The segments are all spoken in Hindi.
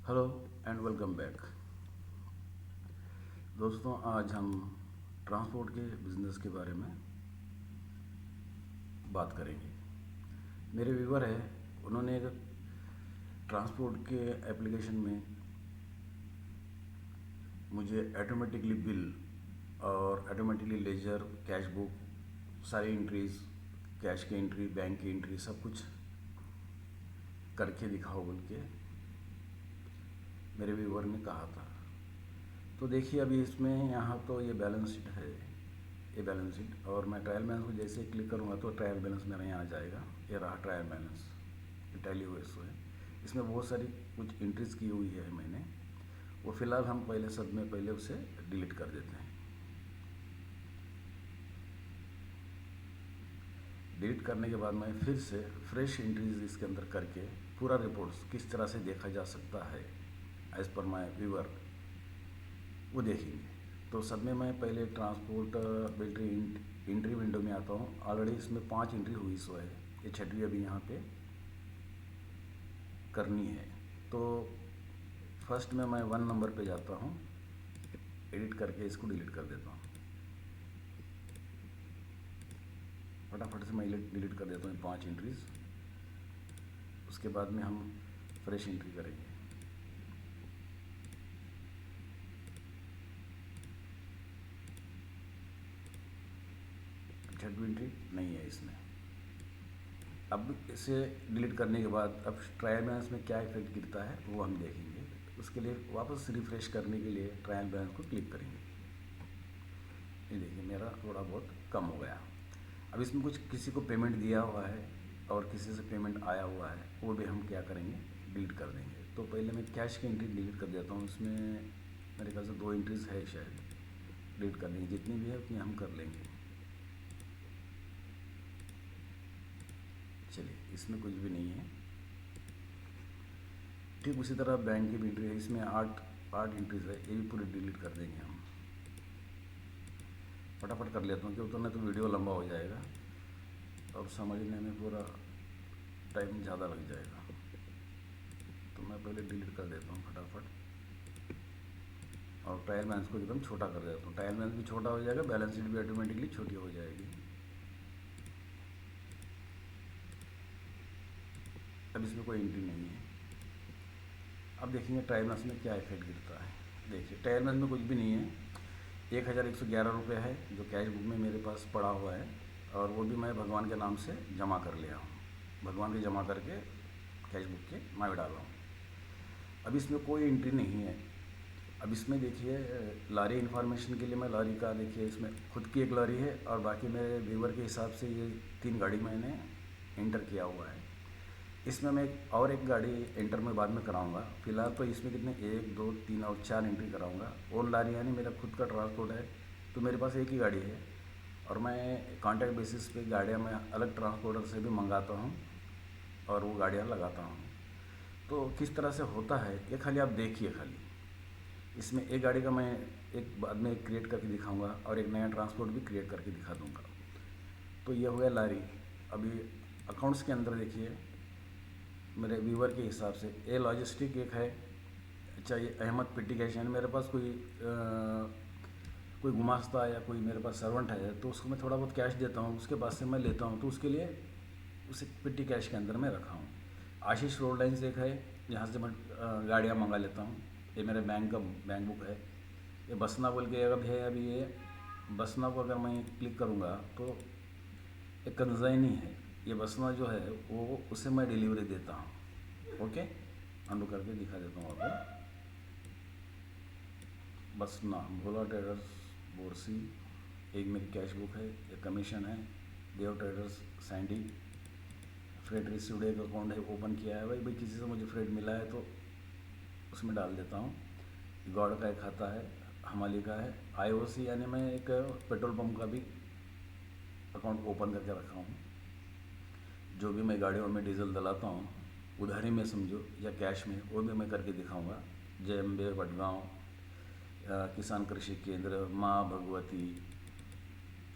Hello and welcome back. दोस्तों, आज हम ट्रांसपोर्ट के बिज़नेस के बारे में बात करेंगे। मेरे व्यूवर है, उन्होंने एक ट्रांसपोर्ट के एप्लीकेशन में मुझे ऑटोमेटिकली बिल और ऑटोमेटिकली लेजर, कैश बुक, सारी एंट्रीज, कैश की एंट्री, बैंक की एंट्री, सब कुछ करके दिखाओ बोल के मेरे व्यूवर ने कहा था। तो देखिए, अभी इसमें यहाँ तो ये बैलेंस शीट है, ये बैलेंस शीट, और मैं ट्रायल बैलेंस को जैसे क्लिक करूँगा तो ट्रायल बैलेंस मेरा यहाँ आ जाएगा। ये रहा ट्रायल बैलेंस, टैली हुए सो है। इसमें बहुत सारी कुछ एंट्रीज की हुई है मैंने, वो फ़िलहाल हम पहले सब में पहले उसे डिलीट कर देते हैं। डिलीट करने के बाद मैं फिर से फ्रेश एंट्रीज इसके अंदर करके पूरा रिपोर्ट्स किस तरह से देखा जा सकता है एज़ पर माई व्यूवर, वो देखेंगे। तो सब में मैं पहले ट्रांसपोर्ट एंट्री विंडो में आता हूँ। ऑलरेडी इसमें 5 एंट्री हुई सो है, ये 6वीं अभी यहाँ पे करनी है। तो फर्स्ट में मैं 1 नंबर पे जाता हूँ, एडिट करके इसको डिलीट कर देता हूँ। फटाफट से मैं डिलीट कर देता हूँ 5 एंट्रीज। उसके बाद में हम फ्रेश एंट्री करेंगे। छठवीं एंट्री नहीं है इसमें। अब इसे डिलीट करने के बाद अब ट्रायल बैलेंस में क्या इफेक्ट गिरता है वो हम देखेंगे। उसके लिए वापस रिफ्रेश करने के लिए ट्रायल बैलेंस को क्लिक करेंगे। ये देखिए, मेरा थोड़ा बहुत कम हो गया। अब इसमें कुछ किसी को पेमेंट दिया हुआ है और किसी से पेमेंट आया हुआ है, वो भी हम क्या करेंगे, डिलीट कर देंगे। तो पहले मैं कैश की एंट्री डिलीट कर देता हूँ। इसमें मेरे ख्याल से 2 एंट्रीज है शायद, डिलीट कर देंगे। जितनी भी है उतनी हम कर लेंगे। चलिए, इसमें कुछ भी नहीं है। ठीक उसी तरह बैंक की भी एंट्री है, इसमें 8 एंट्रीज है, ये भी पूरी डिलीट कर देंगे हम। फटाफट कर लेता हूँ क्योंकि उतना तो वीडियो लंबा हो जाएगा और समझने में पूरा टाइम ज़्यादा लग जाएगा। तो मैं पहले डिलीट कर देता हूँ फटाफट, और ट्रायल बैलेंस को एकदम छोटा कर देता हूँ। ट्रायल बैलेंस भी छोटा हो जाएगा, बैलेंस शीट भी ऑटोमेटिकली छोटी हो जाएगी। अब इसमें कोई एंट्री नहीं है। अब देखेंगे ट्रायल बैलेंस में क्या इफेक्ट गिरता है। देखिए, ट्रायल बैलेंस में कुछ भी नहीं है। 1111 रुपये है जो कैश बुक में मेरे पास पड़ा हुआ है, और वो भी मैं भगवान के नाम से जमा कर लिया हूँ। भगवान के जमा करके कैश बुक के मैं डाला हूँ। अब इसमें कोई एंट्री नहीं है। अब इसमें देखिए, लॉरी इन्फॉर्मेशन के लिए मैं लॉरी का, देखिए इसमें खुद की एक लॉरी है और बाकी मेरे व्यूवर के हिसाब से ये 3 गाड़ी मैंने एंटर किया हुआ है। इसमें मैं और एक गाड़ी एंटर में बाद में कराऊंगा। फिलहाल तो इसमें कितने 1 2 3 और 4 एंट्री कराऊंगा। और लारी यानी मेरा खुद का ट्रांसपोर्ट है, तो मेरे पास एक ही गाड़ी है, और मैं कॉन्ट्रैक्ट बेसिस पे गाड़ियाँ मैं अलग ट्रांसपोर्टर से भी मंगाता हूँ और वो गाड़ियाँ लगाता हूँ। तो किस तरह से होता है ये खाली आप देखिए। खाली इसमें एक गाड़ी का मैं एक बाद में क्रिएट करके दिखाऊंगा और एक नया ट्रांसपोर्ट भी क्रिएट करके दिखा दूंगा। तो ये हो गया लारी। अभी अकाउंट्स के अंदर देखिए, मेरे व्यूवर के हिसाब से ए लॉजिस्टिक एक है। अच्छा, ये अहमद पिट्टी कैश, यानी मेरे पास कोई गुमास्ता या कोई मेरे पास सर्वेंट है तो उसको मैं थोड़ा बहुत कैश देता हूँ, उसके पास से मैं लेता हूँ, तो उसके लिए उसे पिट्टी कैश के अंदर मैं रखा हूँ। आशीष रोड लाइन से एक है, यहाँ से मैं गाड़ियाँ मंगा लेता हूँ। ये मेरे बैंक बुक है। ये बसना बोल के अगर है, अभी ये बसना को अगर मैं क्लिक करूँगा तो एक कंजाइनी है, ये बसना जो है वो उसे मैं डिलीवरी देता हूँ। ओके, अंडू करके दिखा देता हूँ आपको। बसना भोला ट्रेडर्स बोरसी, एक मेरी कैश बुक है, एक कमीशन है। देव ट्रेडर्स सैंडी, फ्रेड रिसीव्ड एक अकाउंट है, ओपन किया है। भाई किसी से मुझे फ्रेड मिला है तो उसमें डाल देता हूँ। गौड़ का एक खाता है, हमाली का है। आईओसी यानी मैं एक पेट्रोल पंप का भी अकाउंट ओपन करके रखा हूँ। जो भी मैं गाड़ियों में डीजल डलाता हूँ, उधारी में समझो या कैश में, वो भी मैं करके दिखाऊंगा। जेएमबे वडगांव, किसान कृषि केंद्र, माँ भगवती।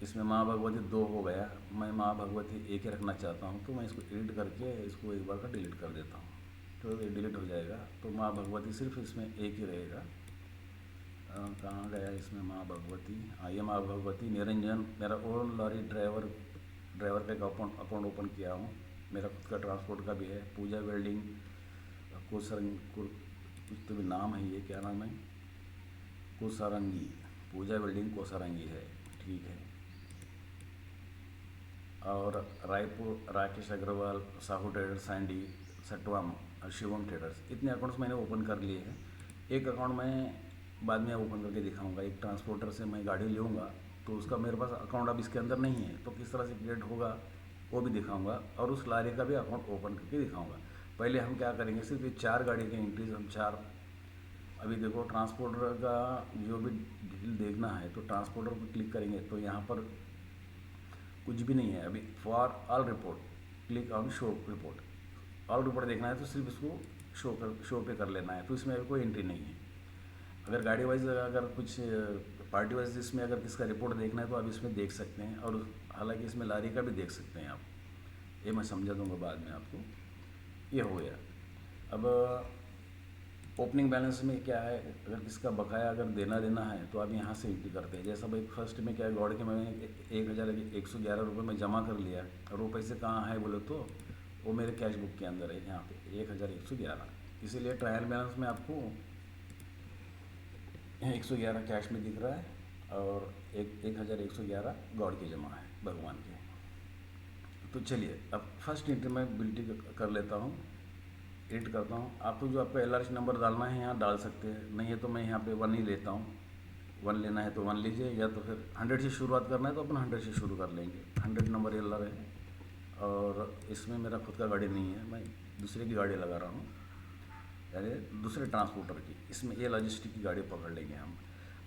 इसमें माँ भगवती 2 हो गया, मैं माँ भगवती 1 ही रखना चाहता हूँ, तो मैं इसको एडिट करके इसको एक बार का डिलीट कर देता हूँ। तो ये डिलीट हो जाएगा। तो माँ भगवती सिर्फ इसमें एक ही रहेगा। कहाँ गया इसमें माँ भगवती? ये माँ भगवती निरंजन, मेरा ओन लॉरी ड्राइवर का अकाउंट ओपन किया हूँ। मेरा खुद का ट्रांसपोर्ट का भी है। पूजा वेल्डिंग कोसरंगी, कुछ तो भी नाम है, ये क्या नाम है? कोसरंगी, पूजा वेल्डिंग कोसरंगी है, ठीक है। और रायपुर राकेश अग्रवाल, साहू ट्रेडर्स, सैंडी, सटवाम, शिवम ट्रेडर्स, इतने अकाउंट्स मैंने ओपन कर लिए हैं। एक अकाउंट मैं बाद में ओपन करके दिखाऊंगा। एक ट्रांसपोर्टर से मैं गाड़ी लूँगा तो उसका मेरे पास अकाउंट अब इसके अंदर नहीं है, तो किस तरह से क्रिएट होगा वो भी दिखाऊंगा, और उस लारी का भी अकाउंट ओपन करके दिखाऊंगा। पहले हम क्या करेंगे, सिर्फ ये 4 गाड़ी के एंट्रीज हम 4, अभी देखो ट्रांसपोर्टर का जो भी डिटेल देखना है तो ट्रांसपोर्टर पर क्लिक करेंगे तो यहाँ पर कुछ भी नहीं है अभी। For all report click on show report. All report देखना है तो सिर्फ इसको शो पे कर लेना है, तो इसमें अभी कोई एंट्री नहीं है। अगर गाड़ी वाइज अगर कुछ पार्टी वाइज इसमें अगर किसका रिपोर्ट देखना है तो आप इसमें देख सकते हैं, और हालांकि इसमें लारी का भी देख सकते हैं आप, ये मैं समझा दूंगा बाद में आपको। ये हो गया। अब ओपनिंग बैलेंस में क्या है, अगर किसका बकाया अगर देना है तो आप यहाँ से एंट्री करते हैं। जैसा भाई फर्स्ट में क्या है, गौड़ के मैंने 1111 रुपये में जमा कर लिया, और वो पैसे कहाँ है बोले तो वो मेरे कैश बुक के अंदर है, यहाँ पे 1111। इसीलिए ट्रायल बैलेंस में आपको 111 कैश में दिख रहा है, और 1111 गौड़ के जमा है भगवान के। तो चलिए अब फर्स्ट एंट्री मैं बिल्टी कर लेता हूँ, एडिट करता हूँ। आपको जो आपका LRH नंबर डालना है यहाँ डाल सकते हैं, नहीं है तो मैं यहाँ पे 1 ही लेता हूँ। 1 लेना है तो 1 लीजिए, या तो फिर 100 से शुरुआत करना है तो अपन 100 से शुरू कर लेंगे। 100 नंबर LR है, और इसमें मेरा खुद का गाड़ी नहीं है, मैं दूसरे की गाड़ी लगा रहा हूँ, यानी दूसरे ट्रांसपोर्टर की। इसमें ये लॉजिस्टिक की गाड़ी पकड़ लेंगे हम।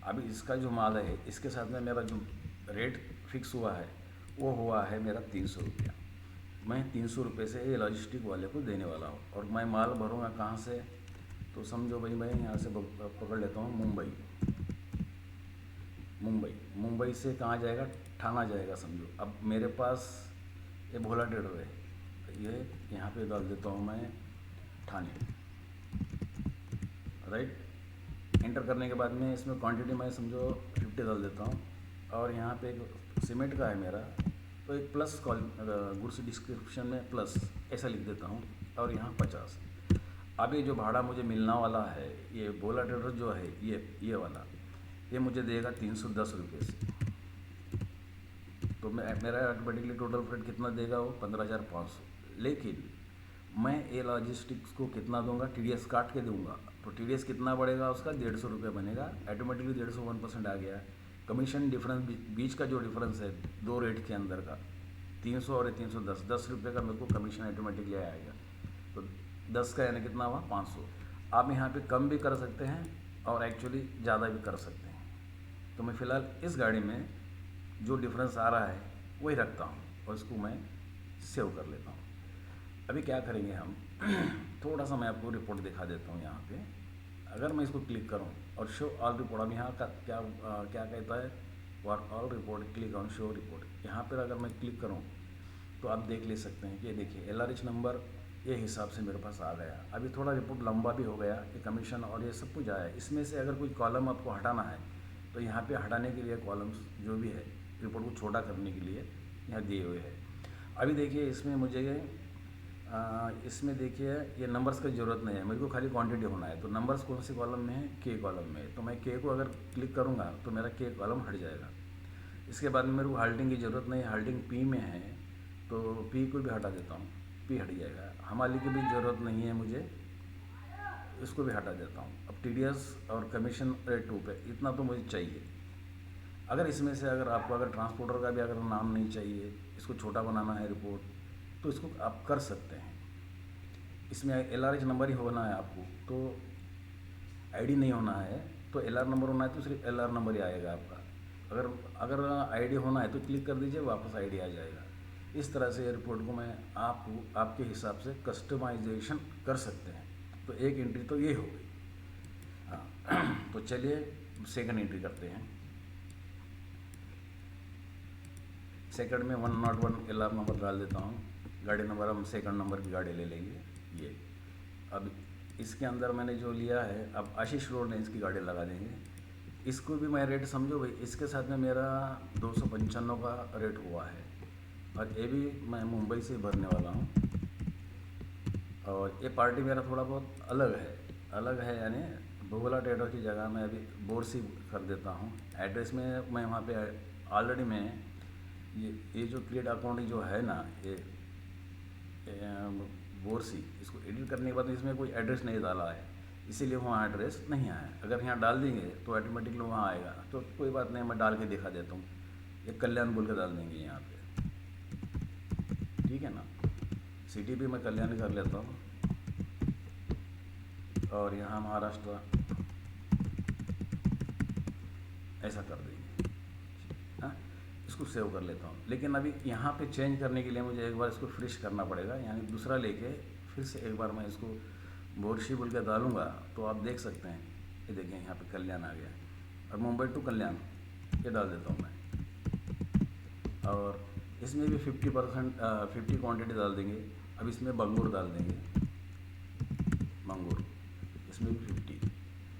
अभी इसका जो माल है इसके साथ में मेरा जो रेट फिक्स हुआ है वो हुआ है मेरा 300 रुपया। मैं 300 रुपये से ये लॉजिस्टिक वाले को देने वाला हूँ, और मैं माल भरूँगा कहाँ से, तो समझो भाई मैं यहाँ से पकड़ लेता हूँ मुंबई से कहाँ जाएगा, ठाना जाएगा समझो। अब मेरे पास ये भोला ट्रेडर है, ये यहाँ पे डाल देता हूँ मैं ठाणे, राइट। एंटर करने के बाद में इसमें क्वांटिटी मैं समझो 50 डाल देता हूँ, और यहाँ पे एक सीमेंट का है मेरा, तो एक प्लस गुड्स डिस्क्रिप्शन में प्लस ऐसा लिख देता हूँ, और यहाँ 50। अब ये जो भाड़ा मुझे मिलना वाला है, ये भोला ट्रेडर जो है ये वाला, ये मुझे देगा 310 रुपये से। तो मेरा ऑटोमेटिकली टोटल फ्रेट कितना देगा वो 15,500। लेकिन मैं ये लॉजिस्टिक्स को कितना दूंगा, TDS काट के दूंगा, तो TDS कितना बढ़ेगा उसका 150 रुपये बनेगा, ऑटोमेटिकली 150 1% आ गया। कमीशन डिफरेंस बीच का जो डिफरेंस है दो रेट के अंदर का, 300 और 310, 10 रुपये का मेरे को कमीशन ऑटोमेटिकली आएगा। तो 10 का यानी कितना हुआ 500। आप यहाँ पे कम भी कर सकते हैं और एक्चुअली ज़्यादा भी कर सकते हैं। तो मैं फ़िलहाल इस गाड़ी में जो डिफरेंस आ रहा है वही रखता हूँ, और इसको मैं सेव कर लेता हूँ। अभी क्या करेंगे हम थोड़ा सा मैं आपको रिपोर्ट दिखा देता हूँ। यहाँ पे अगर मैं इसको क्लिक करूँ और शो ऑल रिपोर्ट, अब यहाँ का क्या कहता है, for all report click on show report. यहाँ पर अगर मैं क्लिक करूँ तो आप देख ले सकते हैं कि देखिए LRH नंबर ये हिसाब से मेरे पास आ गया। अभी थोड़ा रिपोर्ट लंबा भी हो गया, ये कमीशन और ये सब कुछ आया। इसमें से अगर कोई कॉलम आपको हटाना है तो यहाँ पे हटाने के लिए कॉलम्स जो भी है रिपोर्ट को छोटा करने के लिए यहाँ दिए हुए हैं। अभी देखिए इसमें मुझे इसमें देखिए ये नंबर्स की ज़रूरत नहीं है, मेरे को खाली क्वांटिटी होना है। तो नंबर्स कौन से कॉलम में है, K कॉलम में है, तो मैं K को अगर क्लिक करूँगा तो मेरा K कॉलम हट जाएगा। इसके बाद में मेरे को हाल्टिंग की ज़रूरत नहीं, हाल्टिंग P में है तो P को भी हटा देता हूँ, P हट जाएगा। हमाली की भी ज़रूरत नहीं है मुझे, इसको भी हटा देता हूँ। अब TDS और कमीशन रेट 2 पे इतना तो मुझे चाहिए। अगर इसमें से अगर आपको अगर ट्रांसपोर्टर का भी अगर नाम नहीं चाहिए, इसको छोटा बनाना है रिपोर्ट, तो इसको आप कर सकते हैं। इसमें LRH नंबर ही होना है आपको, तो ID नहीं होना है, तो LR नंबर होना है तो सिर्फ LR नंबर ही आएगा आपका। अगर ID होना है तो क्लिक कर दीजिए, वापस ID आ जाएगा। इस तरह से रिपोर्ट को मैं आपके हिसाब से कस्टमाइजेशन कर सकते हैं। तो एक एंट्री तो ये हो गई। हाँ, तो चलिए सेकंड एंट्री करते हैं। सेकंड में 101 LR नंबर डाल देता हूँ। गाड़ी नंबर हम सेकंड नंबर की गाड़ी ले लेंगे ये, अब इसके अंदर मैंने जो लिया है, अब आशीष रोड ने इसकी गाड़ी लगा देंगे। इसको भी मैं रेट समझो भाई, इसके साथ में मेरा 295 का रेट हुआ है, और ये भी मैं मुंबई से भरने वाला हूँ। और ये पार्टी मेरा थोड़ा बहुत अलग है यानी भोगला ट्रेडर की जगह मैं अभी बोरसी कर देता हूँ। एड्रेस में मैं वहाँ पे ऑलरेडी मैं ये जो क्रिएट अकाउंट जो है ना, ये बोरसी, इसको एडिट करने के बाद इसमें कोई एड्रेस नहीं डाला है, इसीलिए वहाँ एड्रेस नहीं आया। अगर यहाँ डाल देंगे तो ऑटोमेटिकली वहाँ आएगा, तो कोई बात नहीं, मैं डाल के दिखा देता हूँ। ये कल्याण बोल के डाल देंगे यहाँ पे, ठीक है ना। सिटी भी मैं कल्याण कर लेता हूँ, और यहाँ महाराष्ट्र ऐसा कर देंगे। हाँ, इसको सेव कर लेता हूँ। लेकिन अभी यहाँ पे चेंज करने के लिए मुझे एक बार इसको फ्रेश करना पड़ेगा, यानी दूसरा लेके फिर से एक बार मैं इसको बोरसी बोल के डालूँगा, तो आप देख सकते हैं। ये देखिए यहाँ पे कल्याण आ गया, और मुंबई टू कल्याण ये डाल देता हूँ मैं। और इसमें भी 50 क्वांटिटी डाल देंगे। अब इसमें बंगूर डाल देंगे, मंगूर, इसमें भी 50।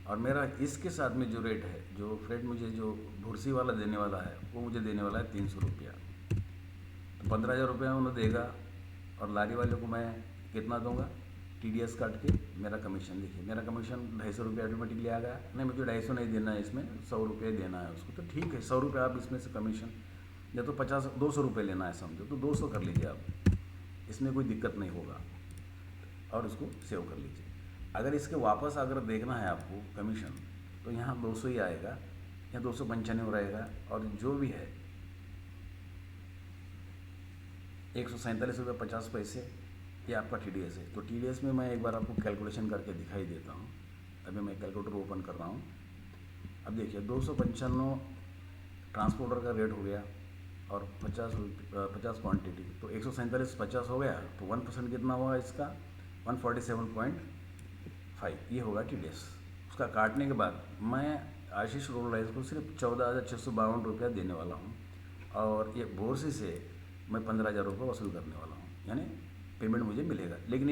और मेरा इसके साथ में जो रेट है, जो फ्रेट मुझे जो भुरसी वाला देने वाला है, वो मुझे देने वाला है 300 रुपया। तो 15,000 रुपये उन्हें देगा, और लारी वाले को मैं कितना दूंगा, TDS काट के मेरा कमीशन। देखिए मेरा कमीशन 250 रुपये ऑटोमेटिकली आ गया। नहीं, मुझे 250 नहीं देना है, इसमें 100 रुपये देना है उसको, तो ठीक है 100 रुपये आप इसमें से कमीशन, या तो 200 रुपये लेना है समझो, तो 200 कर लीजिए आप, इसमें कोई दिक्कत नहीं होगा। और उसको सेव कर लीजिए। अगर इसके वापस अगर देखना है आपको कमीशन, तो यहाँ 200 ही आएगा, या 295 रहेगा, और जो भी है 147 रुपये 50 पैसे ये आपका TDS है। तो TDS में मैं एक बार आपको कैलकुलेशन करके दिखाई देता हूँ। अभी मैं कैलकुलेटर ओपन कर रहा हूँ। अब देखिए 295 ट्रांसपोर्टर का रेट हो गया, और 50 क्वांटिटी, तो 147 50 हो गया, तो 1% कितना हुआ इसका, 147.5 ये होगा TDS। उसका काटने के बाद मैं आशीष रोड राइस को सिर्फ 14,652 रुपया देने वाला हूँ, और ये बोरसी से मैं 15,000 रुपये वसूल करने वाला हूँ, यानी पेमेंट मुझे मिलेगा। लेकिन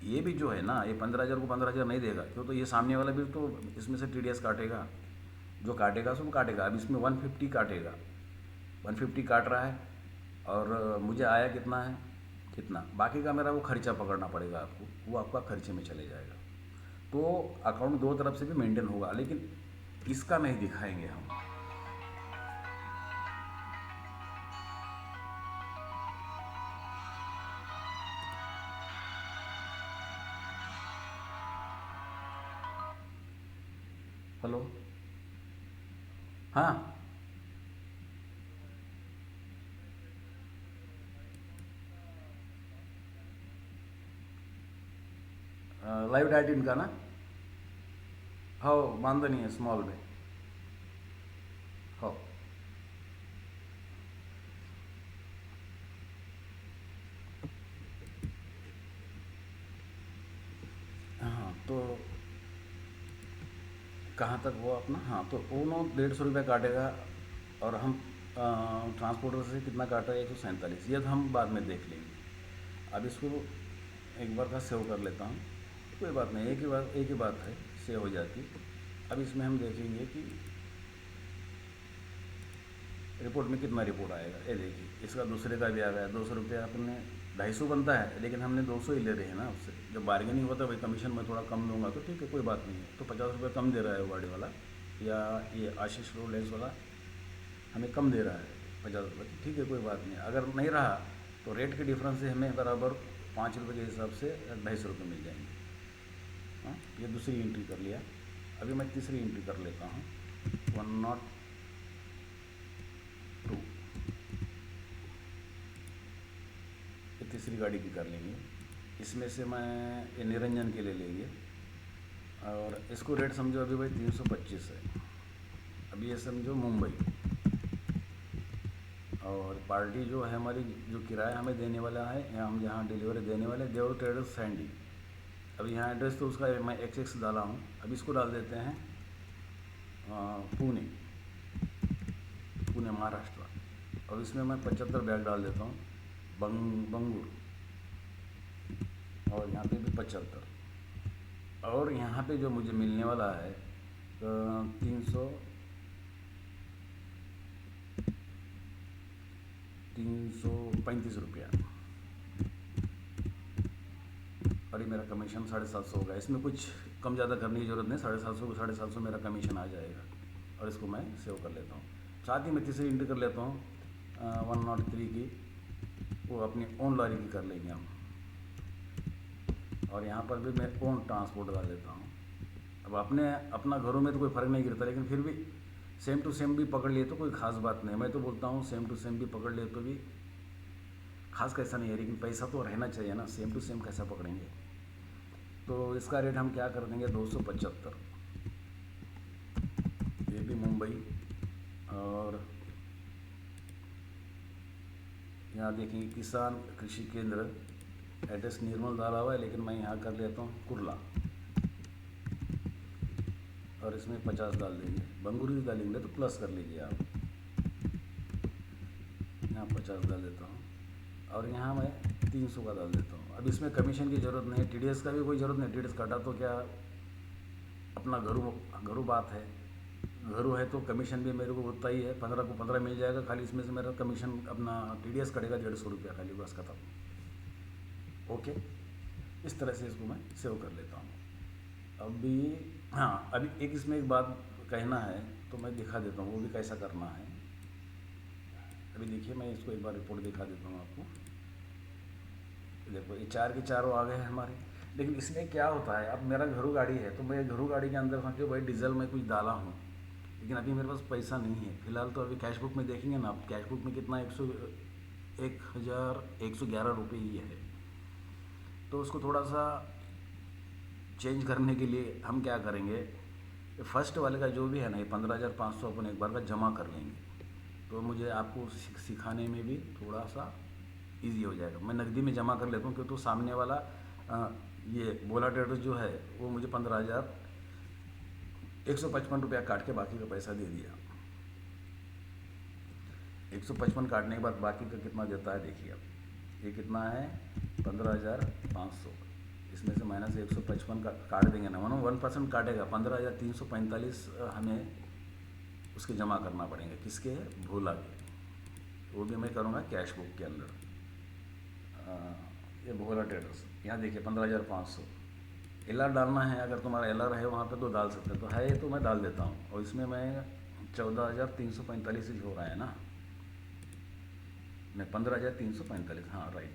ये भी जो है ना, ये 15,000 को 15,000 नहीं देगा, क्यों, तो ये सामने वाला भी तो इसमें से TDS काटेगा, जो काटेगा सो काटेगा। अब इसमें 150 काटेगा, 150 काट रहा है, और मुझे आया कितना है, कितना बाकी का मेरा वो खर्चा पकड़ना पड़ेगा आपको, वो आपका खर्चे में चले जाएगा। तो अकाउंट दो तरफ से भी मेंटेन होगा, लेकिन इसका नहीं दिखाएंगे हम। हेलो, हाँ, लाइव डाइट इनका ना, हो वांदो नहीं है, स्मॉल में हो। हाँ, तो कहाँ तक हुआ अपना, हाँ, तो उन्होंने 150 रुपये काटेगा, और हम ट्रांसपोर्टर से कितना काटा है, 147, ये तो हम बाद में देख लेंगे। अब इसको एक बार का सेव कर लेता हूँ, कोई बात नहीं, एक ही बात है, सेव हो जाती। अब इसमें हम देखेंगे कि रिपोर्ट में कितना रिपोर्ट आएगा। ये देखिए इसका दूसरे का भी आ गया, 200 रुपये अपने 250 बनता है, लेकिन हमने 200 ही ले रहे हैं ना उससे। जब बार्गेनिंग होता है भाई, कमीशन में थोड़ा कम दूंगा तो ठीक है, कोई बात नहीं है। तो 50 रुपये कम दे रहा है वो गाड़ी वाला, या ये आशीष रोलेंस वाला हमें कम दे रहा है 50 रुपये, ठीक है, कोई बात नहीं। अगर नहीं रहा तो रेट के डिफरेंस से हमें बराबर 5 रुपये के हिसाब से 250 रुपये मिल जाएंगे। हाँ, ये दूसरी एंट्री कर लिया। अभी मैं तीसरी एंट्री कर लेता हूँ, 102। ये तीसरी गाड़ी की कर लेंगे। इसमें से मैं ये निरंजन के लिए लेंगे, और इसको रेट समझो अभी भाई 325 है। अभी ये समझो मुंबई, और पार्टी जो है हमारी, जो किराया हमें देने वाला है, या हम जहाँ डिलीवरी देने वाले, देव ट्रेडर्स सैंडी। अभी यहाँ एड्रेस तो उसका मैं XX डाला हूँ। अब इसको डाल देते हैं पुणे महाराष्ट्र, और इसमें मैं 75 बैग डाल देता हूँ, बंगूर, और यहाँ पे भी 75। और यहाँ पे जो मुझे मिलने वाला है 335 रुपया, और ये मेरा कमीशन 750 होगा। इसमें कुछ कम ज़्यादा करने की ज़रूरत नहीं, 750 को 750 मेरा कमीशन आ जाएगा। और इसको मैं सेव कर लेता हूँ। साथ ही मैं तीसरी एंट्री कर लेता हूँ 103 की, वो अपनी ओन लॉरी की कर लेंगे हम। और यहाँ पर भी मैं ओन ट्रांसपोर्ट डाल देता हूँ। अब अपना घरों में तो कोई फ़र्क नहीं गिरता, लेकिन फिर भी सेम टू सेम भी पकड़ लिए तो कोई ख़ास बात नहीं। मैं तो बोलता हूँ सेम टू सेम भी पकड़ लिए तो भी खास कैसा नहीं है, लेकिन पैसा तो रहना चाहिए ना, सेम टू सेम कैसा पकड़ेंगे। तो इसका रेट हम क्या कर देंगे 275। ये भी मुंबई, और यहाँ देखेंगे किसान कृषि केंद्र, एड्रेस निर्मल डाला हुआ है, लेकिन मैं यहाँ कर लेता हूँ कुर्ला, और इसमें 50 डाल देंगे। बंगुरी डालेंगे तो प्लस कर लीजिए आप, यहाँ 50 डाल देता हूँ, और यहाँ मैं 300 का डाल देता हूँ। अब इसमें कमीशन की ज़रूरत नहीं है, TDS का भी कोई ज़रूरत नहीं। TDS काटा तो क्या, अपना घरू बात है, घरू है तो कमीशन भी मेरे को उतना ही है, 15 को 15 मिल जाएगा खाली। इसमें से मेरा कमीशन अपना TDS कटेगा 150 रुपया खाली, बस खत्म। ओके, इस तरह से इसको मैं सेव कर लेता हूँ। अभी हाँ, अभी इसमें एक बात कहना है तो मैं दिखा देता हूँ, वो भी कैसा करना है। अभी देखिए, मैं इसको एक बार रिपोर्ट दिखा देता हूँ आपको। देखो, ये 4 के 4 आ गए हैं हमारे। लेकिन इसमें क्या होता है, अब मेरा घरू गाड़ी है तो मैं घरू गाड़ी के अंदर समझो भाई डीजल में कुछ डाला हूँ, लेकिन अभी मेरे पास पैसा नहीं है फिलहाल। तो अभी कैश बुक में देखेंगे ना आप, कैश बुक में कितना 1111 रुपये ही है। तो उसको थोड़ा सा चेंज करने के लिए हम क्या करेंगे, फर्स्ट वाले का जो भी है ना, ये 15,500 अपन एक बार का जमा कर लेंगे, तो मुझे आपको सिखाने में भी थोड़ा सा इजी हो जाएगा। मैं नकदी में जमा कर लेता हूँ, क्योंकि तो सामने वाला ये बोला ट्रेडर्स जो है वो मुझे 15,155 रुपया काट के बाकी का पैसा दे दिया। 155 काटने के बाद बाकी का कितना देता है देखिए अब, ये कितना है 15,500। इसमें से माइनस 155 का काट देंगे ना, 1% काटेगा, 15,345 हमें उसके जमा करना पड़ेंगे। किसके, भोला के। वो भी मैं करूँगा कैश बुक के अंदर। ये भोला ट्रेडर्स, यहाँ देखिए 15,500। LR डालना है, अगर तुम्हारा LR है वहाँ पे तो डाल सकते हो, तो है तो मैं डाल देता हूँ। और इसमें मैं 14,345 ही हो रहा है ना, नहीं 15,345, हाँ राइट।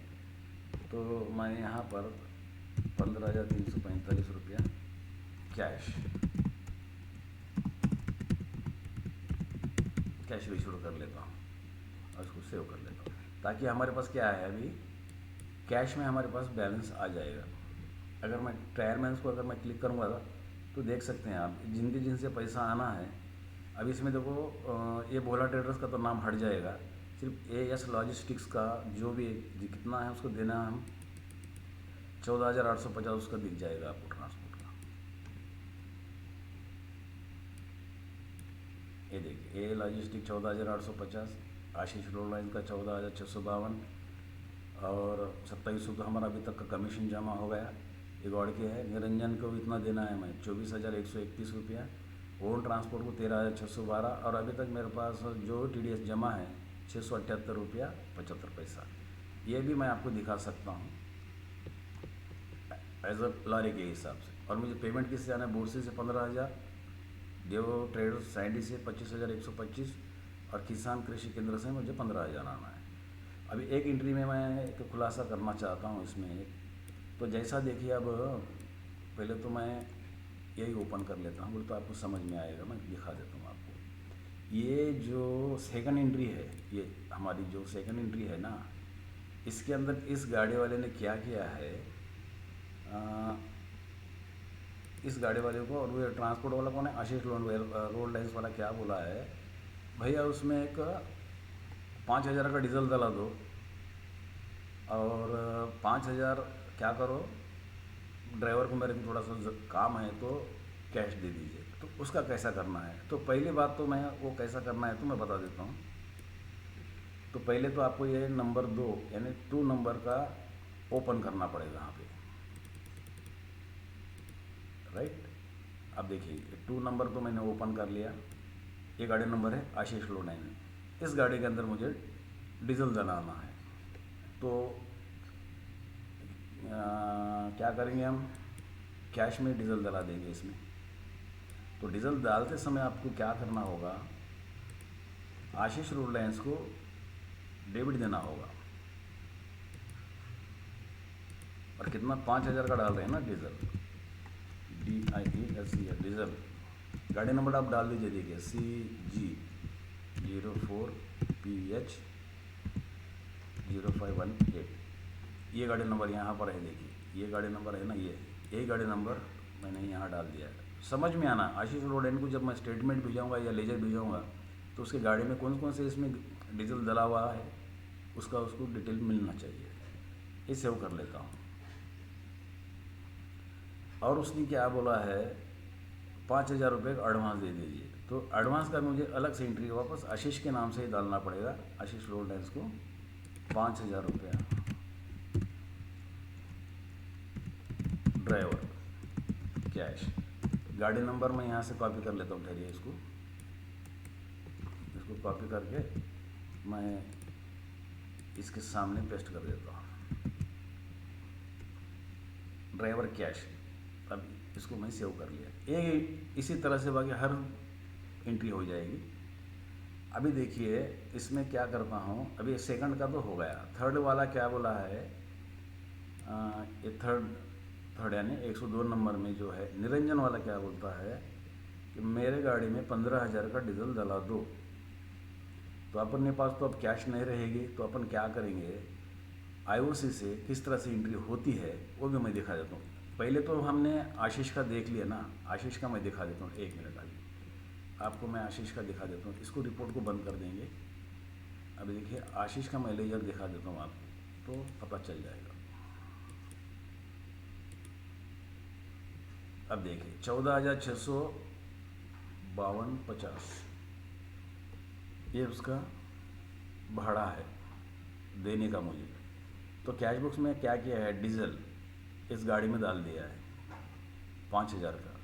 तो मैं यहाँ पर 15,345 रुपया कैश रिसीव कर लेता हूँ और उसको सेव कर लेता हूँ, ताकि हमारे पास क्या है, अभी कैश में हमारे पास बैलेंस आ जाएगा। अगर मैं ट्रायल बैलेंस को अगर मैं क्लिक करूँगा तो देख सकते हैं आप, जिनसे पैसा आना है। अब इसमें देखो, ये भोला ट्रेडर्स का तो नाम हट जाएगा, सिर्फ AS लॉजिस्टिक्स का जो भी कितना है उसको देना है हम, 14,850 उसका दिख जाएगा आपको ट्रांसपोर्ट का। ये देखिए, A logistic 14,850, Ashish road line का 14,652, और 27 को हमारा अभी तक का कमीशन जमा हो गया। ये गौड़ के है, निरंजन को इतना देना है मैं 24,131 रुपया, ओन ट्रांसपोर्ट को 13,612, और अभी तक मेरे पास जो TDS जमा है 678 रुपया 75 पैसा। ये भी मैं आपको दिखा सकता हूँ एज अ लॉरी के हिसाब से। और मुझे पेमेंट किससे आना है, बोरसी से 15,000, देव ट्रेडर्स सैंडी से 25,125, और किसान कृषि केंद्र से मुझे 15,000 आना है। अभी एक एंट्री में मैं एक खुलासा करना चाहता हूँ इसमें। तो जैसा देखिए, अब पहले तो मैं यही ओपन कर लेता हूँ, तो आपको समझ में आएगा। मैं दिखा देता हूँ आपको। ये जो सेकंड एंट्री है, ये हमारी जो सेकंड एंट्री है ना, इसके अंदर इस गाड़ी वाले ने क्या किया है, इस गाड़ी वाले को, और वो ट्रांसपोर्ट वाला कौन है, आशीष रोड लाइन्स वाला, क्या बोला है भैया, उसमें एक 5,000 का डीजल डाला दो, और 5,000 क्या करो, ड्राइवर को मेरे को थोड़ा सा काम है तो कैश दे दीजिए। तो उसका कैसा करना है, तो पहली बात तो मैं वो कैसा करना है तो मैं बता देता हूँ। तो पहले तो आपको ये नंबर 2 यानी 2 नंबर का ओपन करना पड़ेगा। यहाँ पे राइट। अब देखिए 2 नंबर तो मैंने ओपन कर लिया। ये गाड़ी नंबर है आशीष लोडेन। इस गाड़ी के अंदर मुझे डीजल डलाना है, तो क्या करेंगे हम, कैश में डीजल डला देंगे इसमें। तो डीजल डालते समय आपको क्या करना होगा, आशीष रोड लाइन्स को डेबिट देना होगा। और कितना, 5,000 का डाल रहे हैं ना डीजल, DIELC डीजल। गाड़ी नंबर आप डाल दीजिए, देखिए CG04PH 0518। ये गाड़ी नंबर यहाँ पर है, देखिए ये गाड़ी नंबर है ना, यही गाड़ी नंबर मैंने यहाँ डाल दिया है। समझ में आना, आशीष लोडेन को जब मैं स्टेटमेंट भेजाऊँगा या लेजर भेजाऊँगा तो उसके गाड़ी में कौन कौन से इसमें डीजल डला हुआ है उसको डिटेल मिलना चाहिए। ये सेव कर लेता हूँ। और उसने क्या बोला है, 5,000 रुपये का एडवांस दे दीजिए। तो एडवांस का मुझे अलग से एंट्री वापस आशीष के नाम से ही डालना पड़ेगा। आशीष रोड लाइन्स को 5,000 रुपया ड्राइवर कैश। गाड़ी नंबर मैं यहाँ से कॉपी कर लेता हूँ, ठहरिए इसको कॉपी करके मैं इसके सामने पेस्ट कर देता हूँ, ड्राइवर कैश। अब इसको मैं सेव कर लिया। ये इसी तरह से बाकी हर एंट्री हो जाएगी। अभी देखिए इसमें क्या करता हूँ, अभी सेकंड का तो हो गया, थर्ड वाला क्या बोला है, ये थर्ड यानी 102 नंबर में जो है निरंजन वाला क्या बोलता है कि मेरे गाड़ी में 15,000 का डीजल डला दो। तो अपने पास तो अब कैश नहीं रहेगी, तो अपन क्या करेंगे, IOC से किस तरह से एंट्री होती है वो भी मैं दिखा देता हूँ। पहले तो हमने आशीष का देख लिया ना, आशीष का मैं दिखा देता हूँ। 1 मिनट अभी आपको मैं आशीष का दिखा देता हूँ। इसको रिपोर्ट को बंद कर देंगे। अभी देखिए आशीष का मैं लेजर दिखा देता हूँ आपको, तो पता चल जाएगा। अब देखिए 14,652.50 ये उसका भाड़ा है देने का मुझे। तो कैश बुक्स में क्या किया है, डीजल इस गाड़ी में डाल दिया है 5,000 का,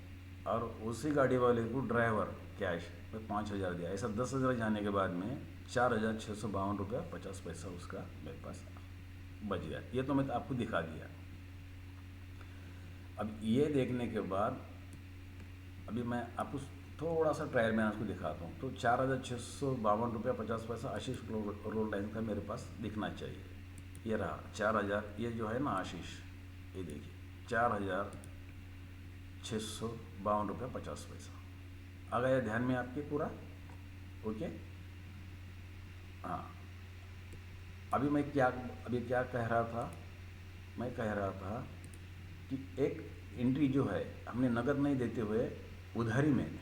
और उसी गाड़ी वाले को ड्राइवर कैश में 5,000 दिया। ऐसा 10,000 जाने के बाद में 4,652.50 उसका मेरे पास बच गया। ये तो मैं आपको दिखा दिया। अब ये देखने के बाद अभी मैं आपको थोड़ा सा ट्रायल में आपको दिखाता हूँ। तो 4,652.50 आशीष रोड लाइन का मेरे पास दिखना चाहिए। ये रहा 4,000, ये जो है ना आशीष, ये देखिए 4,652.50 आ गया ध्यान में आपके पूरा, ओके। हाँ, अभी क्या कह रहा था, मैं कह रहा था कि एक एंट्री जो है हमने नगद नहीं देते हुए उधारी में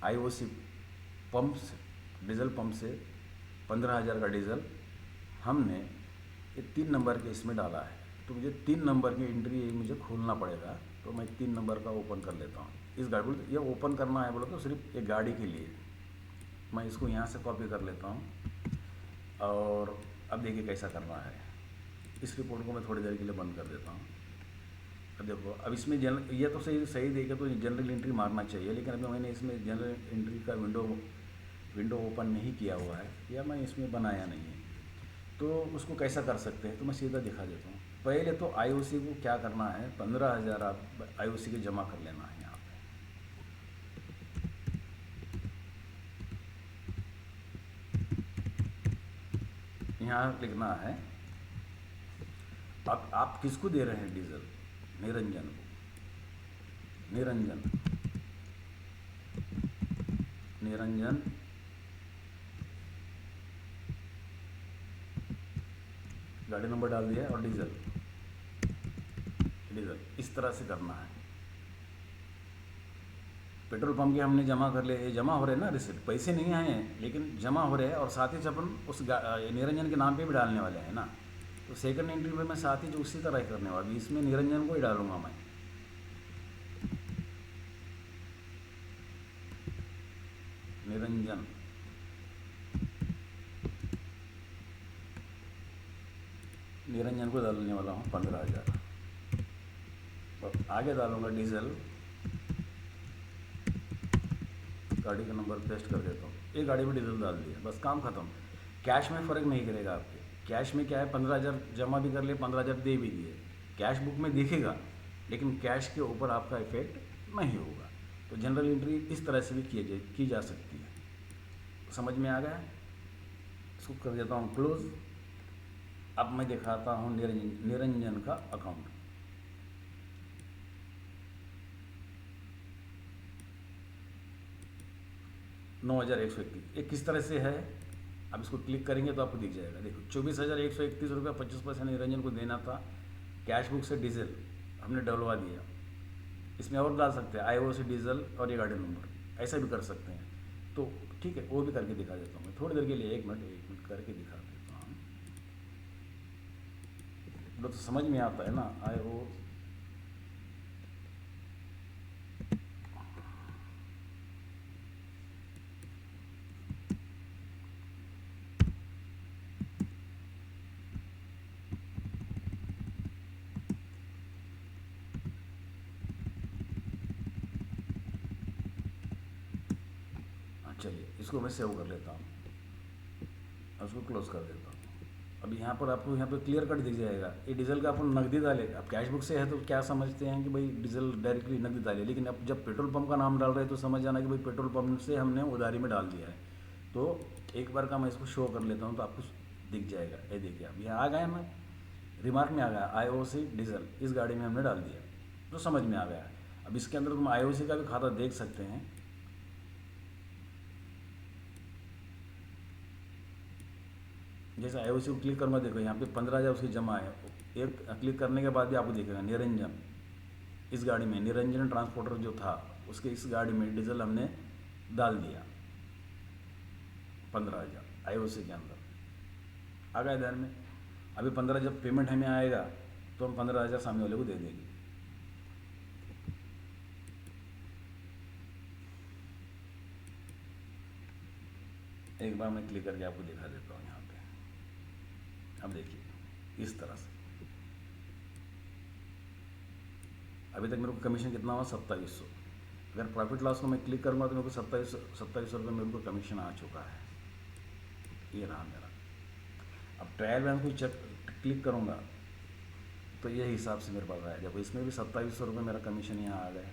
IOC पंप से, डीजल पंप से 15,000 का डीजल हमने ये 3 नंबर के इसमें डाला है। तो मुझे 3 नंबर की एंट्री मुझे खोलना पड़ेगा। तो मैं 3 नंबर का ओपन कर लेता हूँ। इस गाड़ी को ये ओपन करना है बोलो तो सिर्फ एक गाड़ी के लिए मैं इसको यहाँ से कॉपी कर लेता हूँ। और अब देखिए कैसा करना है। इस रिपोर्ट को मैं थोड़ी देर के लिए बंद कर देता हूँ। अब देखो, अब इसमें ये तो सही देगा तो जनरल एंट्री मारना चाहिए, लेकिन अभी मैंने इसमें जनरल एंट्री का विंडो ओपन नहीं किया हुआ है या मैं इसमें बनाया नहीं है। तो उसको कैसा कर सकते हैं, तो मैं सीधा दिखा देता हूँ। पहले तो IOC को क्या करना है, 15,000 आप IOC के जमा कर लेना है यहाँ पे। यहाँ लिखना है अब आप किसको दे रहे हैं डीजल, निरंजन को। निरंजन गाड़ी नंबर डाल दिया और डीजल इस तरह से करना है। पेट्रोल पंप के हमने जमा कर लिए, जमा हो रहे ना रिसिप्ट, पैसे नहीं आए हैं लेकिन जमा हो रहे हैं। और साथ ही अपन उस निरंजन के नाम पे भी डालने वाले हैं ना। तो सेकंड एंट्री में मैं साथ ही जो उसी तरह ही करने वाला, इसमें निरंजन को ही डालूंगा मैं। निरंजन को डालने वाला हूँ 15,000। और आगे डालूंगा डीजल गाड़ी का नंबर पेस्ट कर देता हूँ, एक गाड़ी में डीजल डाल दिया, बस काम खत्म। कैश में फ़र्क नहीं करेगा आपके। कैश में क्या है, 15,000 जमा भी कर लिए, 15,000 दे भी दिए, कैश बुक में दिखेगा, लेकिन कैश के ऊपर आपका इफेक्ट नहीं होगा। तो जनरल एंट्री इस तरह से भी की जा सकती है। समझ में आ गया? इसको कर देता हूँ क्लोज। अब मैं दिखाता हूँ निरंजन का अकाउंट। ₹9,131 ये किस तरह से है, अब इसको क्लिक करेंगे तो आपको दिख जाएगा। देखो 24,131 रुपये 25% निरंजन को देना था। कैश बुक से डीजल हमने डलवा दिया। इसमें और डाल सकते हैं IOC डीजल और ये गाड़ी नंबर, ऐसा भी कर सकते हैं। तो ठीक है, वो भी करके दिखा देता हूँ मैं थोड़ी देर के लिए, एक मिनट करके दिखा देता हूँ। तो समझ में आता है ना। चलिए इसको मैं सेव कर लेता हूँ, उसको क्लोज कर देता हूँ। अब यहाँ पर आपको यहाँ पर क्लियर कट दिख जाएगा। ये डीजल का अपन नकदी डाले, अब कैश बुक से है तो क्या समझते हैं कि भाई डीजल डायरेक्टली नकदी डाले, लेकिन अब जब पेट्रोल पंप का नाम डाल रहे हैं तो समझ जाना कि भाई पेट्रोल पंप से हमने उधारी में डाल दिया है। तो एक बार का मैं इसको शो कर लेता हूँ तो आपको दिख जाएगा। ये देखिए अब यहाँ आ गया, मैं रिमार्क में आ गया IOC डीजल इस गाड़ी में हमने डाल दिया, तो समझ में आ गया। अब इसके अंदर तुम IOC का भी खाता देख सकते हैं। जैसे IOC को क्लिक करूँगा, देखो यहाँ पे 15,000 उसकी जमा है। एक क्लिक करने के बाद भी आपको दिखेगा निरंजन, इस गाड़ी में निरंजन ट्रांसपोर्टर जो था उसके इस गाड़ी में डीजल हमने डाल दिया 15,000 IOC के अंदर। आ गया ध्यान में। अभी 15 जब पेमेंट हमें आएगा तो हम 15,000 सामने वाले को दे देंगे। एक बार मैं क्लिक करके आपको दिखा देता हूँ यहाँ पे। अब देखिए इस तरह से अभी तक मेरे को कमीशन कितना हुआ, 2700। अगर प्रॉफिट लॉस को मैं क्लिक करूँगा तो मेरे को 2700 रुपये मेरे को कमीशन आ चुका है। ये रहा मेरा। अब ट्रायल बैलेंस को चेक क्लिक करूँगा तो ये हिसाब से मेरे पास आया। देखो इसमें भी 2700 रुपये मेरा कमीशन यहाँ आ गया।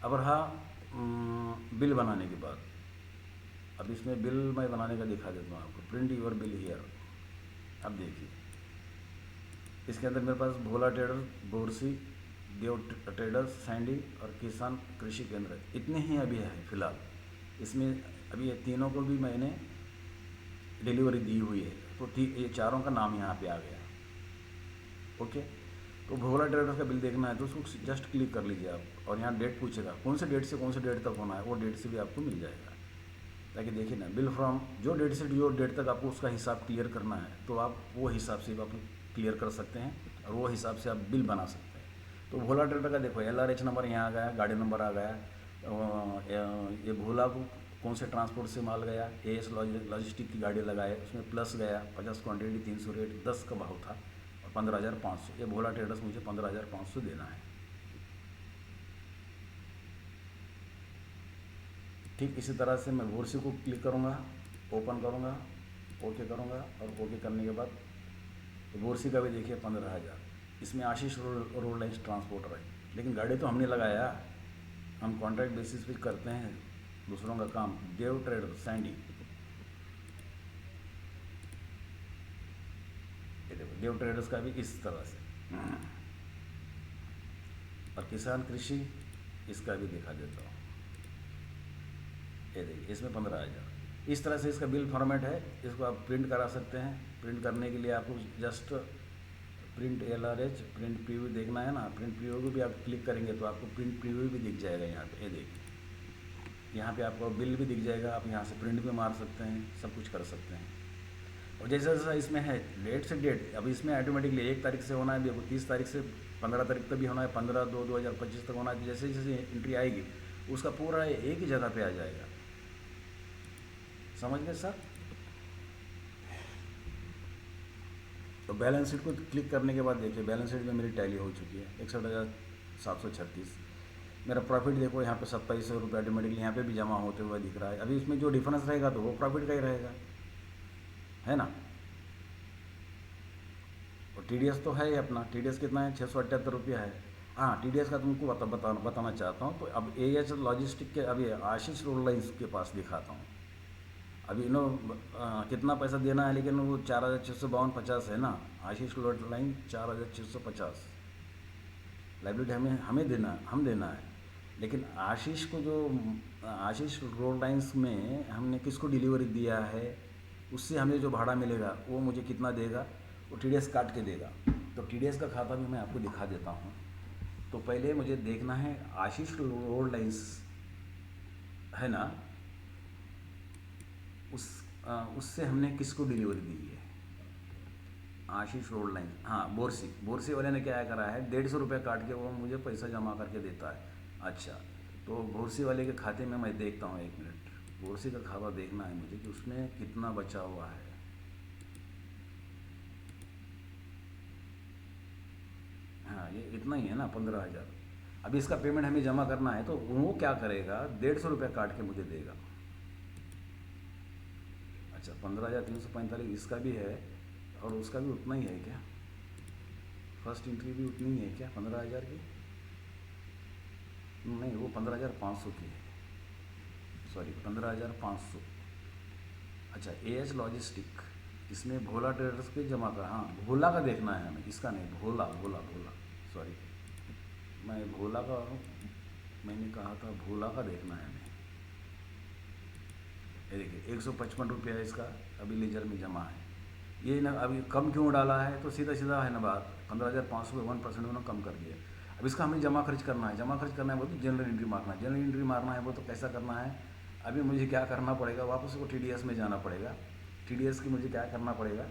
अब रहा बिल बनाने के बाद, अब इसमें बिल मैं बनाने का दिखा देता हूँ आपको। Print your bill here. अब देखिए इसके अंदर मेरे पास Bhola trader, Borsi, Dev traders, Sandy और किसान कृषि केंद्र इतने ही अभी है फ़िलहाल। इसमें अभी ये तीनों को भी मैंने डिलीवरी दी हुई है, तो ये चारों का नाम यहाँ पे आ गया। ओके, तो भोला ट्रेडर्स का बिल देखना है तो उसको जस्ट क्लिक कर लीजिए आप, और यहाँ डेट पूछेगा कौन से डेट से कौन से डेट तक होना है, वो डेट से भी आपको मिल जाएगा। ताकि देखिए ना, बिल फ्रॉम जो डेट से जो डेट तक आपको उसका हिसाब क्लियर करना है तो आप वो हिसाब से आप क्लियर कर सकते हैं, और वो हिसाब से आप बिल बना सकते हैं। तो भोला ट्रेडर का देखो LRH नंबर यहाँ आ गया, गाड़ी नंबर आ गया। ये भोला को कौन से ट्रांसपोर्ट से माल गया, AS लॉजिस्टिक की गाड़ी लगाए, उसमें प्लस गया 50 क्वान्टिटी 300 रेट 10 का भाव था और 15,500। ये भोला ट्रेडर्स मुझे 15,500 देना है। ठीक इसी तरह से मैं बोरसी को क्लिक करूँगा, ओपन करूँगा, ओके करूँगा, और ओके करने के बाद तो बोरसी का भी देखिए 15,000। इसमें आशीष रोड लाइन्स ट्रांसपोर्टर है, लेकिन गाड़ी तो हमने लगाया, हम कॉन्ट्रैक्ट बेसिस पे करते हैं दूसरों का काम। देव ट्रेडर सैंडी, ये देखो देव ट्रेडर्स का भी इस तरह से। और किसान कृषि इसका भी दिखा देता हूँ। ये देखिए इसमें 15,000। इस तरह से इसका बिल फॉर्मेट है। इसको आप प्रिंट करा सकते हैं। प्रिंट करने के लिए आपको just print LRH print preview देखना है ना, प्रिंट प्रीव्यू भी आप क्लिक करेंगे तो आपको प्रिंट प्रीव्यू भी दिख जाएगा यहाँ पे। ये देखिए यहाँ पे आपको बिल भी दिख जाएगा, आप यहाँ से प्रिंट भी मार सकते हैं, सब कुछ कर सकते हैं। और जैसा जैसा इसमें है डेट से डेट, अब इसमें ऑटोमेटिकली 1 तारीख से होना है, अभी 30 तारीख से 15 तारीख तक भी होना है, 15/2/2025 तक होना है। जैसे जैसे एंट्री आएगी उसका पूरा एक ही जगह पे आ जाएगा। समझ गए सर? तो बैलेंस शीट को क्लिक करने के बाद देखिए बैलेंस शीट में मेरी टैली हो चुकी है 61,736। मेरा प्रॉफिट देखो यहाँ पे 2700 रुपये ऑटोमेटिकली यहाँ पे भी जमा होते हुए दिख रहा है। अभी इसमें जो डिफरेंस रहेगा तो वो प्रॉफिट का ही रहेगा, है ना। और TDS तो है ही अपना, TDS कितना है, 678 रुपया है। हाँ, TDS का तुमको बताना चाहता हूँ। तो अब AH लॉजिस्टिक के अभी आशीष रोड लाइन्स के पास दिखाता हूँ। अभी कितना पैसा देना है, लेकिन वो 4652.50 है ना। आशीष रोड लाइन 4650 लाइबिलिटी हमें देना है। लेकिन आशीष को जो आशीष रोड लाइन्स में हमने किसको डिलीवरी दिया है, उससे हमें जो भाड़ा मिलेगा वो मुझे कितना देगा, वो TDS काट के देगा। तो TDS का खाता भी मैं आपको दिखा देता हूँ। तो पहले मुझे देखना है आशीष रोड लाइन्स है ना, उससे हमने किसको डिलीवरी दी है। आशीष रोड लाइन, हाँ, बोरसी वाले ने क्या करा है, 150 रुपये काट के वो मुझे पैसा जमा करके देता है। अच्छा, तो बोरसी वाले के खाते में मैं देखता हूँ, 1 मिनट। बोरसी का खाता देखना है मुझे कि उसमें कितना बचा हुआ है। हाँ, ये इतना ही है ना, 15,000। अभी इसका पेमेंट हमें जमा करना है, तो वो क्या करेगा, 150 रुपये काट के मुझे देगा। अच्छा, 15,345 इसका भी है, और उसका भी उतना ही है क्या, फर्स्ट एंट्री भी उतनी ही है क्या 15,000 की? नहीं, वो 15,500 की है, सॉरी 15,500। अच्छा, AH लॉजिस्टिक, इसमें भोला ट्रेडर्स के जमा का, हाँ भोला का देखना है हमें, इसका नहीं, भोला भोला भोला, सॉरी मैं भोला का, मैंने कहा था भोला का देखना है हमें। ये देखिए 155 रुपया इसका अभी लेजर में जमा है। ये ना अभी कम क्यों डाला है, तो सीधा सीधा है ना बात, 15,500 पे 1% उन्होंने कम कर दिया। अब इसका हमें जमा खर्च करना है, जमा खर्च करना है वो तो जनरल एंट्री मारना है, जनरल एंट्री मारना है वो तो कैसा करना है। अभी मुझे क्या करना पड़ेगा, वापस वो TDS में जाना पड़ेगा। TDS की मुझे क्या करना पड़ेगा,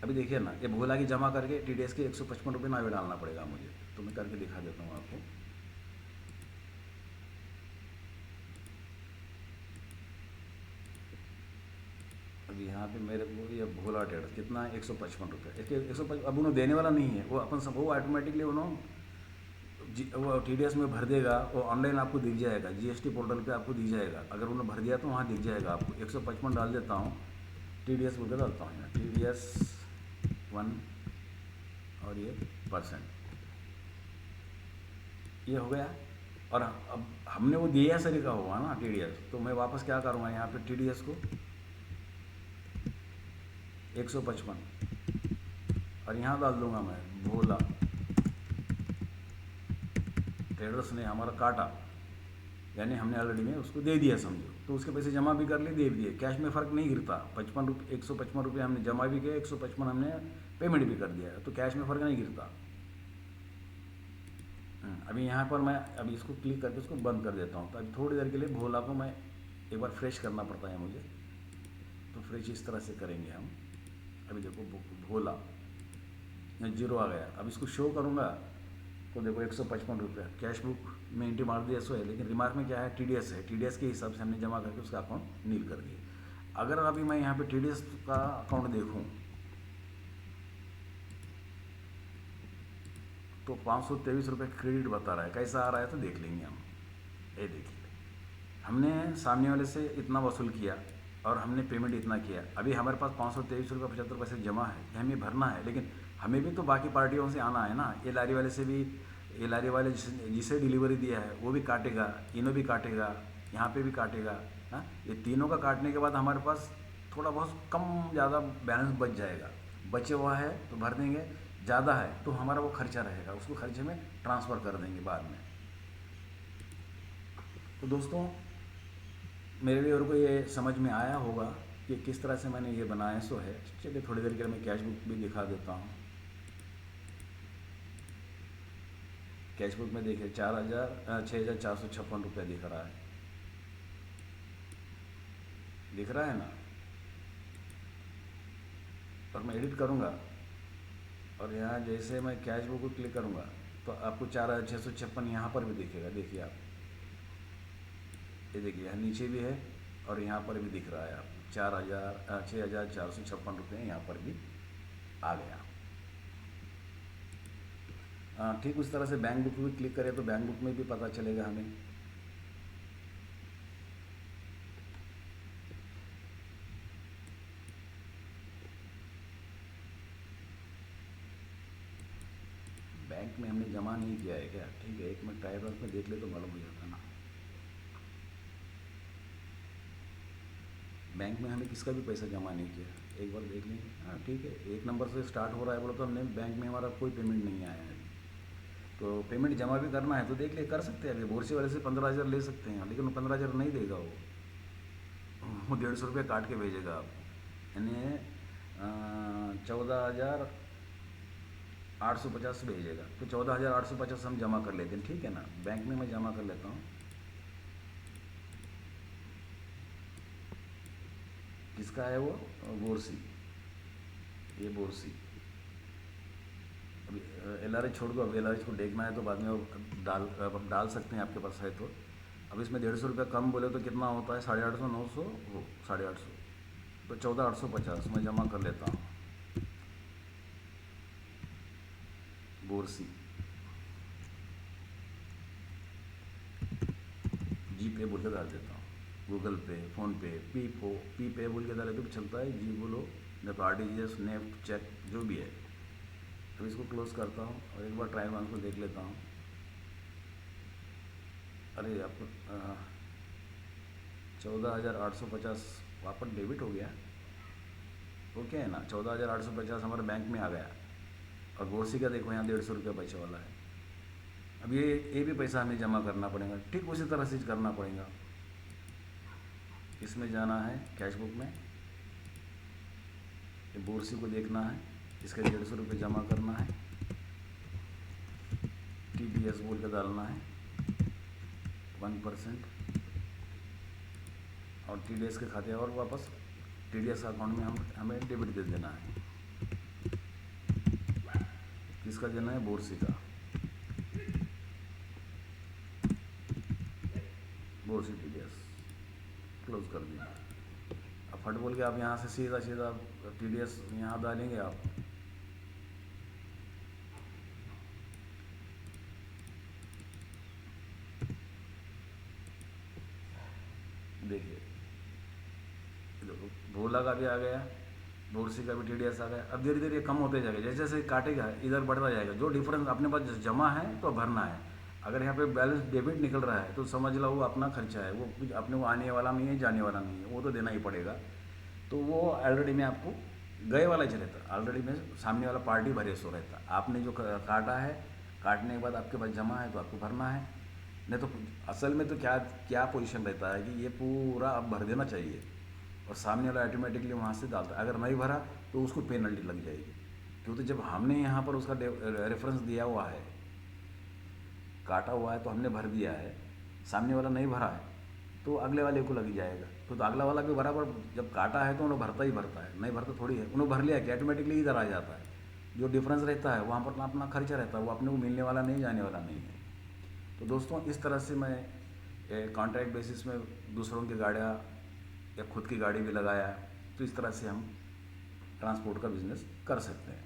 अभी देखिए ना, ये भोला की जमा करके TDS के 155 रुपये ना भी डालना पड़ेगा मुझे। तो मैं करके दिखा देता हूँ आपको। अभी यहाँ पे मेरे को ये भोला ट्रेडर्स कितना है, 155 रुपये। इसके 155 अब उन्होंने देने वाला नहीं है, वो अपन सब वो ऑटोमेटिकली उन्होंने वो TDS में भर देगा, वो ऑनलाइन आपको दिख जाएगा, GST पोर्टल पे आपको दिख जाएगा। अगर उन्होंने भर दिया तो वहाँ दिख जाएगा आपको। 155 डाल देता हूँ, TDS बोल के डालता हूँ यहाँ, TDS 1 और ये %, ये हो गया। और अब हमने वो दिया से लिखा हुआ ना TDS, तो मैं वापस क्या करूँगा, यहाँ पे TDS को 155 और यहाँ डाल दूंगा मैं भोला ट्रेडर्स ने हमारा काटा, यानी हमने ऑलरेडी में उसको दे दिया समझो। तो उसके पैसे जमा भी कर लिए, दे दिए, कैश में फ़र्क नहीं गिरता। 155 रुपये हमने जमा भी किया, 155 हमने पेमेंट भी कर दिया, तो कैश में फ़र्क नहीं गिरता। अभी यहाँ पर मैं अभी इसको क्लिक करके इसको बंद कर देता हूँ। तो अभी थोड़ी देर के लिए भोला को मैं एक बार फ्रेश करना पड़ता है मुझे, तो फ्रेश इस तरह से करेंगे हम। अभी देखो भोला 0 आ गया। अब इसको शो करूँगा तो देखो 155 रुपये कैश बुक में एंट्री मार दिया, सो है, लेकिन रिमार्क में क्या है, TDS है, TDS के हिसाब से हमने जमा करके उसका अकाउंट नील कर दिया। अगर अभी मैं यहाँ पे TDS का अकाउंट देखूँ तो 523 रुपये क्रेडिट बता रहा है। कैसा आ रहा है तो देख लेंगे हम। ये देखिए, हमने सामने वाले से इतना वसूल किया और हमने पेमेंट इतना किया। अभी हमारे पास 523 रुपये 75 पैसे जमा है, ये हमें भरना है, लेकिन हमें भी तो बाकी पार्टियों से आना है ना। ये लारी वाले से भी, ये लारी वाले जिसे डिलीवरी दिया है वो भी काटेगा, इन्हों भी काटेगा, यहाँ पे भी काटेगा। हाँ, ये तीनों का काटने के बाद हमारे पास थोड़ा बहुत कम ज़्यादा बैलेंस बच जाएगा। बचे हुआ है तो भर देंगे, ज़्यादा है तो हमारा वो खर्चा रहेगा, उसको खर्चे में ट्रांसफ़र कर देंगे बाद में। तो दोस्तों, मेरे लिए और को ये समझ में आया होगा कि किस तरह से मैंने ये बनाया। सो है, चलिए थोड़ी देर के लिए मैं कैश बुक भी दिखा देता हूँ। कैश बुक में देखिए 6,456 रुपये दिख रहा है, दिख रहा है ना। और मैं एडिट करूँगा और यहाँ जैसे मैं कैश बुक को क्लिक करूँगा तो आपको 4,656 यहाँ पर भी दिखेगा। देखिए आप, ये देखिए यहाँ नीचे भी है और यहाँ पर भी दिख रहा है आपको 6,456 रुपये यहाँ पर भी आ गया। ठीक उस तरह से बैंक बुक भी क्लिक करें तो बैंक बुक में भी पता चलेगा हमें। बैंक में हमने जमा नहीं किया है क्या? ठीक है, एक मिनट ट्रायल बैलेंस में देख ले तो मालूम हो जाता ना। बैंक में हमें किसका भी पैसा जमा नहीं किया, एक बार देख लेंगे। हाँ ठीक है, एक नंबर से स्टार्ट हो रहा है बोला तो हमने बैंक में हमारा कोई पेमेंट नहीं आया है। तो पेमेंट जमा भी करना है तो देख ले, कर सकते हैं। अभी बोरसी वाले से 15,000 ले सकते हैं, लेकिन वो 15,000 नहीं देगा। वो 150 रुपये काट के भेजेगा आपको, यानी 14,850 भेजेगा। तो 14,850 हम जमा कर लेते हैं, ठीक है ना। बैंक में मैं जमा कर लेता हूँ। किसका है वो? बोरसी, ये बोरसी। अभी LRH छोड़ दो, अब LRH को देखना है तो बाद में अब डाल सकते हैं, आपके पास है तो। अब इसमें 150 रुपये कम बोले तो कितना होता है? 850, 900, वो 850, तो 14,850 मैं जमा कर लेता हूँ। बोरसी GPay बोल के डाल देता हूँ, गूगल पे, फ़ोनपे, पी पे बोल के डाले तो भी चलता है। जी बोलो, नहीं तो RTGS, नेफ्ट, चेक, जो भी है। तो इसको क्लोज़ करता हूँ और एक बार ट्रायल बैलेंस को देख लेता हूँ। अरे आपको 14,850 वापस डेबिट हो गया, ओके है ना। 14,850 हमारे बैंक में आ गया। और बोरसी का देखो यहाँ 150 रुपये बचे वाला है। अब ये भी पैसा हमें जमा करना पड़ेगा, ठीक उसी तरह से करना पड़ेगा। इसमें जाना है कैश बुक में, ये बोरसी को देखना है, इसके 150 रुपये जमा करना है, TDS बोल के डालना है 1%, और TDS के खाते और वापस TDS अकाउंट में हमें डेबिट दे देना है। किसका देना है? बोरसी का। बोरसी TDS क्लोज कर दिया। अब फट बोल के आप यहाँ से सीधा TDS यहाँ डालेंगे आप। देखिए भोला का भी आ गया, बोरसी का भी TDS आ गया। अब धीरे धीरे कम होते जाएगा, जैसे जैसे काटेगा इधर बढ़ता जाएगा। जो डिफरेंस अपने पास जमा है तो भरना है। अगर यहाँ पे बैलेंस डेबिट निकल रहा है तो समझ लो वो अपना खर्चा है, वो कुछ अपने को आने वाला नहीं है, जाने वाला नहीं है, वो तो देना ही पड़ेगा। तो वो ऑलरेडी में आपको गए वाला ही रहता, ऑलरेडी में सामने वाला पार्टी भरे सो रहता। आपने जो काटा है, काटने के बाद आपके पास जमा है तो आपको भरना है। नहीं तो असल में तो क्या क्या पोजीशन रहता है कि ये पूरा आप भर देना चाहिए और सामने वाला ऑटोमेटिकली वहाँ से डालता है। अगर नहीं भरा तो उसको पेनल्टी लग जाएगी, क्योंकि जब हमने यहाँ पर उसका रेफरेंस दिया हुआ है, काटा हुआ है तो हमने भर दिया है, सामने वाला नहीं भरा है तो अगले वाले को लग जाएगा। तो अगला वाला भी बराबर जब काटा है तो उन्हें भरता ही भरता है, नहीं भरता थोड़ी है। उन्हें भर लिया कि ऑटोमेटिकली इधर आ जाता है। जो डिफरेंस रहता है वहाँ पर अपना खर्चा रहता है, वो अपने को मिलने वाला नहीं, जाने वाला नहीं है। तो दोस्तों इस तरह से मैं कॉन्ट्रैक्ट बेसिस में दूसरों की गाड़ियाँ या खुद की गाड़ी भी लगाया, तो इस तरह से हम ट्रांसपोर्ट का बिज़नेस कर सकते हैं।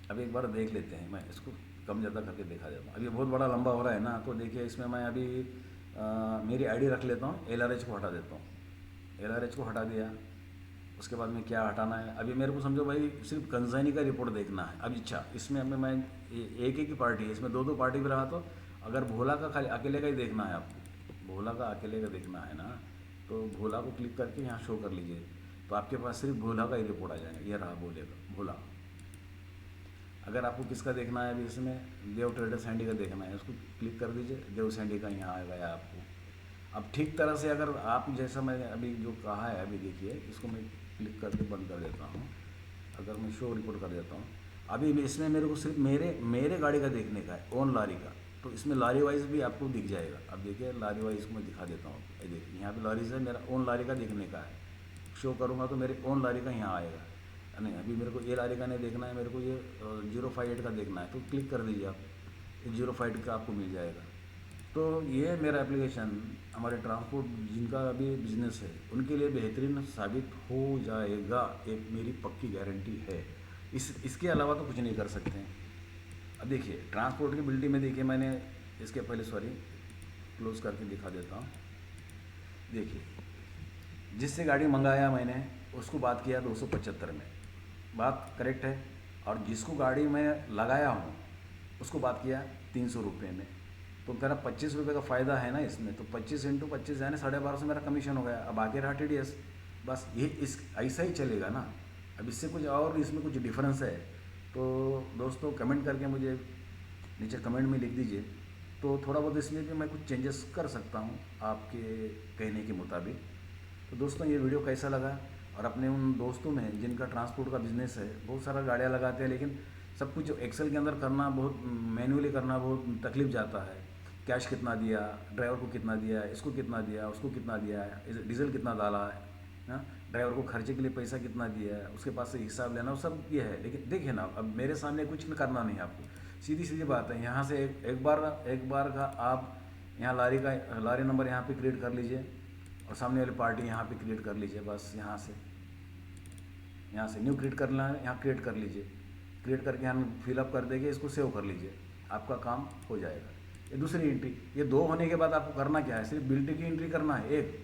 अब एक बार देख लेते हैं, मैं इसको कम ज़्यादा करके देखा जाता हूँ। अब ये बहुत बड़ा लंबा हो रहा है ना, तो देखिए इसमें मैं अभी मेरी आईडी रख लेता हूँ, LRH को हटा देता हूँ। LRH को हटा दिया, उसके बाद में क्या हटाना है, अभी मेरे को समझो भाई सिर्फ कंसाइनी का रिपोर्ट देखना है। अब अच्छा इसमें हमें मैं एक ही पार्टी है, इसमें दो पार्टी भी रहा तो अगर भोला का खाली अकेले का ही देखना है आपको, भोला का अकेले का देखना है ना, तो भोला को क्लिक करके यहाँ शो कर लीजिए, तो आपके पास सिर्फ भोला का ही रिपोर्ट आ जाएगा। ये रहा भोला। अगर आपको किसका देखना है, अभी इसमें देव ट्रेडर्स हैंडी का देखना है, उसको क्लिक कर दीजिए, देव सैंडी का यहाँ आ गया आपको। अब ठीक तरह से अगर आप जैसा मैंने अभी जो कहा है, अभी देखिए इसको मैं क्लिक करके बंद कर देता हूँ। अगर मैं शो रिपोर्ट कर देता हूँ, अभी इसमें मेरे को सिर्फ मेरे गाड़ी का देखने का है, ओन लारी का, तो इसमें लारी वाइज भी आपको दिख जाएगा। अब देखिए लारी वाइज को मैं दिखा देता हूँ। देखिए यहाँ पे लारी से मेरा ओन लारी का देखने का है, शो करूँगा तो मेरे ओन लारी का यहाँ आएगा। नहीं अभी मेरे को ये लारी का नहीं देखना है, मेरे को ये 058 का देखना है, तो क्लिक कर दीजिए आप, 058 का आपको मिल जाएगा। तो ये मेरा एप्लीकेशन हमारे ट्रांसपोर्ट जिनका अभी बिजनेस है उनके लिए बेहतरीन साबित हो जाएगा, एक मेरी पक्की गारंटी है। इसके अलावा तो कुछ नहीं कर सकते हैं। अब देखिए ट्रांसपोर्टेबिलिटी में देखिए मैंने इसके पहले क्लोज करके दिखा देता हूँ। देखिए जिससे गाड़ी मंगाया मैंने उसको बात किया 275 में, बात करेक्ट है। और जिसको गाड़ी मैं लगाया हूँ उसको बात किया 300 रुपये में, तो मेरा 25 रुपये का फ़ायदा है ना इसमें। तो 25 × 25 यानी 1250 मेरा कमीशन हो गया। अब आगे रहा TDS, बस ये इस ऐसा ही चलेगा ना। अब इससे कुछ और इसमें कुछ डिफरेंस है तो दोस्तों कमेंट करके मुझे नीचे कमेंट में लिख दीजिए, तो थोड़ा बहुत इसमें भी मैं कुछ चेंजेस कर सकता हूँ आपके कहने के मुताबिक। तो दोस्तों ये वीडियो कैसा लगा, और अपने उन दोस्तों में जिनका ट्रांसपोर्ट का बिज़नेस है, बहुत सारा गाड़ियाँ लगाते हैं लेकिन सब कुछ एक्सेल के अंदर करना बहुत मैन्युअली करना बहुत तकलीफ जाता है। कैश कितना दिया, ड्राइवर को कितना दिया, इसको कितना दिया, उसको कितना दिया है, डीजल कितना डाला है ना, ड्राइवर को खर्चे के लिए पैसा कितना दिया है, उसके पास से हिसाब लेना, वो सब ये है। लेकिन देखिए ना, अब मेरे सामने कुछ करना नहीं है आपको, सीधी सीधी बात है। यहाँ से एक बार का आप यहाँ लारी नंबर यहाँ पे क्रिएट कर लीजिए और सामने वाली पार्टी यहाँ पे क्रिएट कर लीजिए। बस यहाँ से न्यू क्रिएट करना है, यहाँ क्रिएट कर लीजिए। क्रिएट करके यहाँ फिलअप कर देंगे, इसको सेव कर लीजिए, आपका काम हो जाएगा। ये दूसरी एंट्री, ये 2 होने के बाद आपको करना क्या है, सिर्फ बिल्टी की एंट्री करना है, एक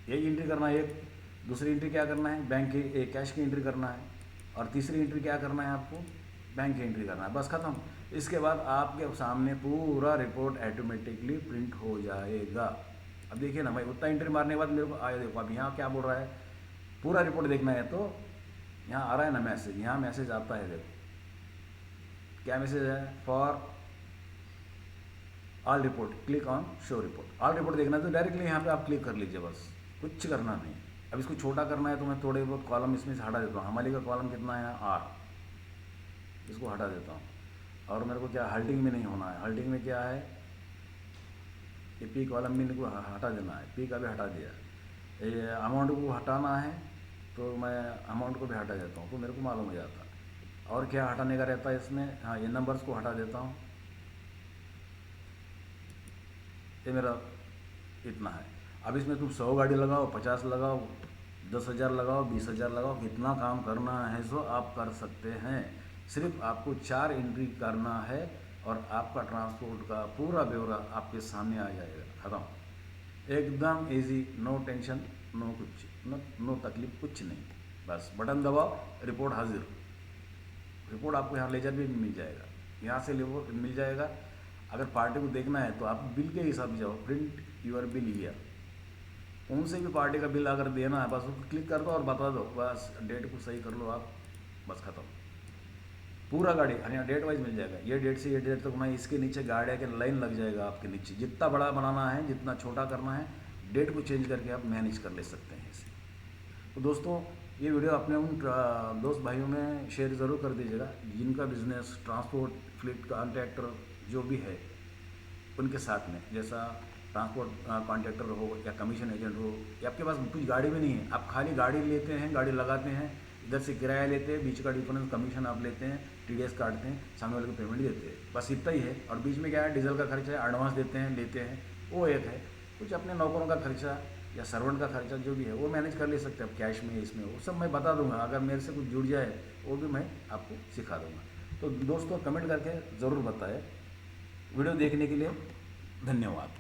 एंट्री करना है। एक दूसरी एंट्री क्या करना है, बैंक की कैश की एंट्री करना है। और तीसरी एंट्री क्या करना है, आपको बैंक की एंट्री करना है। बस ख़त्म। इसके बाद आपके सामने पूरा रिपोर्ट ऑटोमेटिकली प्रिंट हो जाएगा। अब देखिए ना, मैं उतना एंट्री मारने के बाद मेरे को आया, देखो अब यहाँ क्या बोल रहा है, पूरा रिपोर्ट देखना है तो यहाँ आ रहा है ना मैसेज, यहाँ मैसेज आता है। देखो क्या मैसेज है, for all report click on show report. All report देखना है तो डायरेक्टली यहाँ पे आप क्लिक कर लीजिए, बस कुछ करना नहीं। अब इसको छोटा करना है तो मैं थोड़े बहुत कॉलम इसमें से हटा देता हूँ। हमारे का कॉलम कितना है, 8, इसको हटा देता हूँ। और मेरे को क्या हल्टिंग में नहीं होना है, हल्टिंग में क्या है, ये पी कॉलम में इनको हटा देना है, पी का भी हटा दिया। ये अमाउंट को हटाना है तो मैं अमाउंट को भी हटा देता हूँ, तो मेरे को मालूम हो जाता है। और क्या हटाने का रहता है इसमें, हाँ ये नंबर्स को हटा देता हूँ। ये मेरा इतना है। अब इसमें तुम 100 गाड़ी लगाओ, 50 लगाओ, 10,000 लगाओ, 20,000 लगाओ, कितना काम करना है सो आप कर सकते हैं। सिर्फ आपको 4 एंट्री करना है और आपका ट्रांसपोर्ट का पूरा ब्यौरा आपके सामने आ जाएगा। ख़त्म, एकदम इजी, नो टेंशन, नो कुछ, नो तकलीफ, कुछ नहीं। बस बटन दबाओ, रिपोर्ट हाजिर। रिपोर्ट आपको यहाँ लेजर भी मिल जाएगा, यहाँ से रिपोर्ट मिल जाएगा। अगर पार्टी को देखना है तो आप बिल के हिसाब से जाओ, प्रिंट यूर बिल हियर। उनसे भी पार्टी का बिल अगर देना है, बस उसको क्लिक कर दो और बता दो, बस डेट को सही कर लो आप, बस ख़त्म। पूरा गाड़ी यहाँ डेट वाइज मिल जाएगा, ये डेट से ये डेट तक। मैं इसके नीचे गाड़ियाँ के लाइन लग जाएगा आपके नीचे, जितना बड़ा बनाना है, जितना छोटा करना है, डेट को चेंज करके आप मैनेज कर ले सकते हैं इसे। तो दोस्तों ये वीडियो अपने उन दोस्त भाइयों में शेयर ज़रूर कर दीजिएगा जिनका बिज़नेस ट्रांसपोर्ट फ्लीट कॉन्ट्रैक्टर जो भी है उनके साथ में, जैसा ट्रांसपोर्ट कॉन्ट्रैक्टर हो या कमीशन एजेंट हो, या आपके पास कुछ गाड़ी भी नहीं है, आप खाली गाड़ी लेते हैं, गाड़ी लगाते हैं, इधर से किराया लेते हैं, बीच का डिफरेंस कमीशन आप लेते हैं, TDS काटते हैं, सामने वाले को पेमेंट देते हैं, बस इतना ही है। और बीच में क्या है, डीजल का खर्चा है, एडवांस देते हैं, लेते हैं, वो एक है। कुछ अपने नौकरों का खर्चा या सर्वेंट का खर्चा जो भी है वो मैनेज कर ले सकते हैं आप, कैश में, इसमें, वो सब मैं बता दूंगा। अगर मेरे से कुछ जुड़ जाए वो भी मैं आपको सिखा दूंगा। तो दोस्तों कमेंट करके ज़रूर बताएं। वीडियो देखने के लिए धन्यवाद।